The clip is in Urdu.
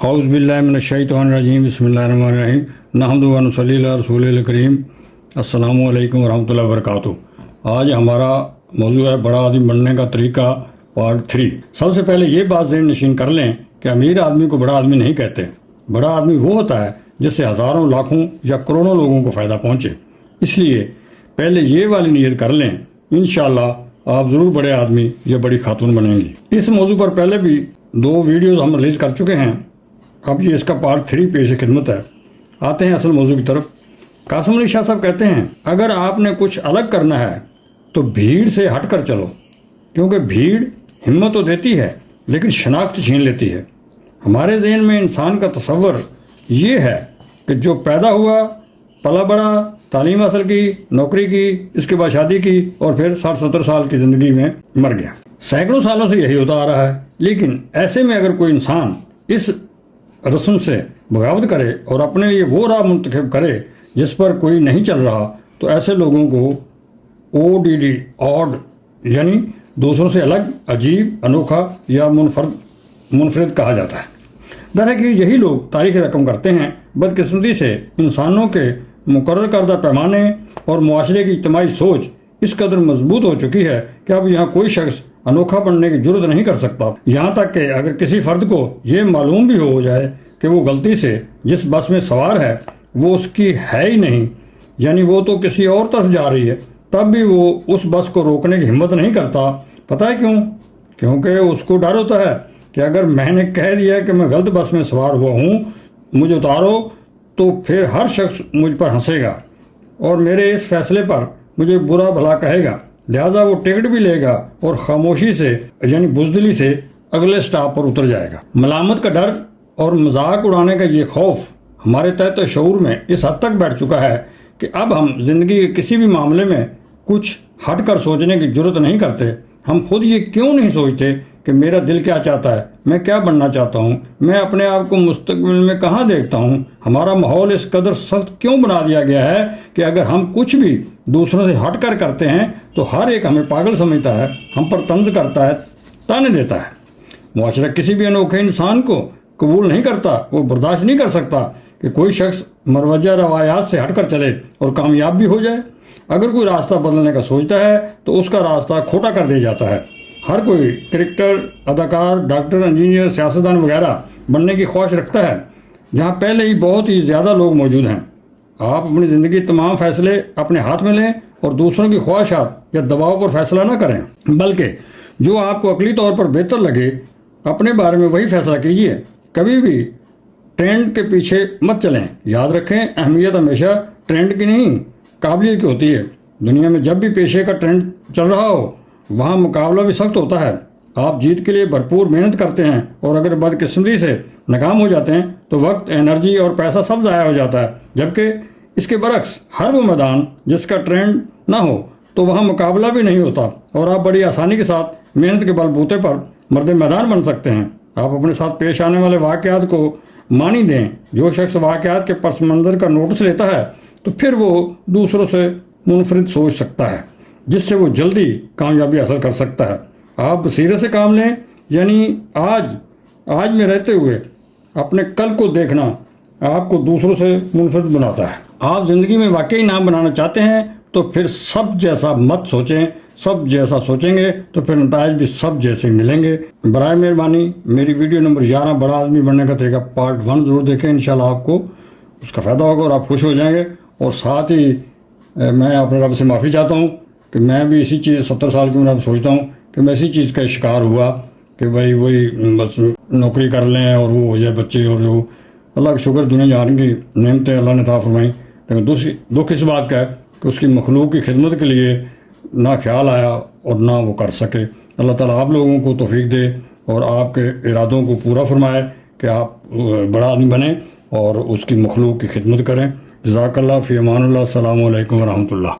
اعوذ باللہ من الشیطان الرجیم، بسم اللہ الرحمن الرحیم، نحمدہ و نصلی علی رسول الکریم۔ السلام علیکم ورحمۃ اللہ وبرکاتہ۔ آج ہمارا موضوع ہے بڑا آدمی بننے کا طریقہ پارٹ 3۔ سب سے پہلے یہ بات ذہن نشین کر لیں کہ امیر آدمی کو بڑا آدمی نہیں کہتے۔ بڑا آدمی وہ ہوتا ہے جس سے ہزاروں، لاکھوں یا کروڑوں لوگوں کو فائدہ پہنچے۔ اس لیے پہلے یہ والی نیت کر لیں، انشاءاللہ آپ ضرور بڑے آدمی یا بڑی خاتون بنیں گی۔ اس موضوع پر پہلے بھی 2 ویڈیوز ہم ریلیز کر چکے ہیں، اب یہ اس کا پارٹ 3 پیش خدمت ہے۔ آتے ہیں اصل موضوع کی طرف۔ قاسم علی شاہ صاحب کہتے ہیں، اگر آپ نے کچھ الگ کرنا ہے تو بھیڑ سے ہٹ کر چلو، کیونکہ بھیڑ ہمت تو دیتی ہے لیکن شناخت چھین لیتی ہے۔ ہمارے ذہن میں انسان کا تصور یہ ہے کہ جو پیدا ہوا، پلا بڑا، تعلیم حاصل کی، نوکری کی، اس کے بعد شادی کی اور پھر 60-70 سال کی زندگی میں مر گیا۔ سینکڑوں سالوں سے یہی ہوتا آ رہا ہے، لیکن ایسے میں اگر کوئی انسان اس رسم سے بغاوت کرے اور اپنے لیے وہ راہ منتخب کرے جس پر کوئی نہیں چل رہا، تو ایسے لوگوں کو ODD آڈ یعنی دوسروں سے الگ، عجیب، انوکھا یا منفرد کہا جاتا ہے۔ درحقیقت یہی لوگ تاریخ رقم کرتے ہیں۔ بدقسمتی سے انسانوں کے مقرر کردہ پیمانے اور معاشرے کی اجتماعی سوچ اس قدر مضبوط ہو چکی ہے کہ اب یہاں کوئی شخص انوکھا بننے کی جرت نہیں کر سکتا، یہاں تک کہ اگر کسی فرد کو یہ معلوم بھی ہو جائے کہ وہ غلطی سے جس بس میں سوار ہے وہ اس کی ہے ہی نہیں، یعنی وہ تو کسی اور طرف جا رہی ہے، تب بھی وہ اس بس کو روکنے کی ہمت نہیں کرتا۔ پتہ ہے کیوں؟ کیونکہ اس کو ڈر ہوتا ہے کہ اگر میں نے کہہ دیا کہ میں غلط بس میں سوار ہوا ہوں، مجھے اتارو، تو پھر ہر شخص مجھ پر ہنسے گا اور میرے اس فیصلے پر مجھے برا بھلا کہے گا، لہٰذا وہ ٹکٹ بھی لے گا اور خاموشی سے یعنی بزدلی سے اگلے سٹاپ پر اتر جائے گا۔ ملامت کا ڈر اور مذاق اڑانے کا یہ خوف ہمارے تحت شعور میں اس حد تک بیٹھ چکا ہے کہ اب ہم زندگی کے کسی بھی معاملے میں کچھ ہٹ کر سوچنے کی جرت نہیں کرتے۔ ہم خود یہ کیوں نہیں سوچتے کہ میرا دل کیا چاہتا ہے، میں کیا بننا چاہتا ہوں، میں اپنے آپ کو مستقبل میں کہاں دیکھتا ہوں۔ ہمارا ماحول اس قدر سخت کیوں بنا دیا گیا ہے کہ اگر ہم کچھ بھی دوسروں سے ہٹ کر کرتے ہیں تو ہر ایک ہمیں پاگل سمجھتا ہے، ہم پر طنز کرتا ہے، تانے دیتا ہے۔ معاشرہ کسی بھی انوکھے انسان کو قبول نہیں کرتا، وہ برداشت نہیں کر سکتا کہ کوئی شخص مروجہ روایات سے ہٹ کر چلے اور کامیاب بھی ہو جائے۔ اگر کوئی راستہ بدلنے کا سوچتا ہے تو اس کا راستہ کھوٹا کر دیا جاتا ہے۔ ہر کوئی کرکٹر، اداکار، ڈاکٹر، انجینئر، سیاستدان وغیرہ بننے کی خواہش رکھتا ہے، جہاں پہلے ہی بہت ہی زیادہ لوگ موجود ہیں۔ آپ اپنی زندگی تمام فیصلے اپنے ہاتھ میں لیں اور دوسروں کی خواہشات یا دباؤ پر فیصلہ نہ کریں، بلکہ جو آپ کو عقلی طور پر بہتر لگے اپنے بارے میں وہی فیصلہ کیجیے۔ کبھی بھی ٹرینڈ کے پیچھے مت چلیں۔ یاد رکھیں، اہمیت ہمیشہ ٹرینڈ کی نہیں، قابلیت کی ہوتی ہے۔ دنیا میں جب بھی پیشے کا ٹرینڈ چل رہا ہو، وہاں مقابلہ بھی سخت ہوتا ہے۔ آپ جیت کے لیے بھرپور محنت کرتے ہیں اور اگر بدقسمتی سے ناکام ہو جاتے ہیں تو وقت، انرجی اور پیسہ سب ضائع ہو جاتا ہے، جبکہ اس کے برعکس ہر وہ میدان جس کا ٹرینڈ نہ ہو تو وہاں مقابلہ بھی نہیں ہوتا اور آپ بڑی آسانی کے ساتھ محنت کے بل بوتے پر مرد میدان بن سکتے ہیں۔ آپ اپنے ساتھ پیش آنے والے واقعات کو معنی دیں۔ جو شخص واقعات کے پس منظر کا نوٹس لیتا ہے تو پھر وہ دوسروں سے منفرد سوچ سکتا ہے، جس سے وہ جلدی کامیابی حاصل کر سکتا ہے۔ آپ بصیرت سے کام لیں، یعنی آج میں رہتے ہوئے اپنے کل کو دیکھنا آپ کو دوسروں سے منفرد بناتا ہے۔ آپ زندگی میں واقعی نام بنانا چاہتے ہیں تو پھر سب جیسا مت سوچیں۔ سب جیسا سوچیں گے تو پھر نتائج بھی سب جیسے ملیں گے۔ برائے مہربانی میری ویڈیو نمبر 11 بڑا آدمی بننے کا طریقہ پارٹ 1 ضرور دیکھیں، انشاءاللہ آپ کو اس کا فائدہ ہوگا اور آپ خوش ہو جائیں گے۔ اور ساتھ ہی میں اپنے رب سے معافی چاہتا ہوں کہ میں بھی اسی چیز 70 سال کی عمر میں سوچتا ہوں کہ میں اسی چیز کا شکار ہوا کہ بھائی وہی بس نوکری کر لیں اور وہ ہو جائے بچے، اور وہ اللہ کا شکر دنیا جہان کی نعمتیں اللہ نے عطا فرمائیں، لیکن دوسری دکھ اس بات کا ہے کہ اس کی مخلوق کی خدمت کے لیے نہ خیال آیا اور نہ وہ کر سکے۔ اللہ تعالیٰ آپ لوگوں کو توفیق دے اور آپ کے ارادوں کو پورا فرمائے کہ آپ بڑا آدمی بنیں اور اس کی مخلوق کی خدمت کریں۔ جزاک اللہ، فی امان اللہ، السلام علیکم ورحمۃ اللہ۔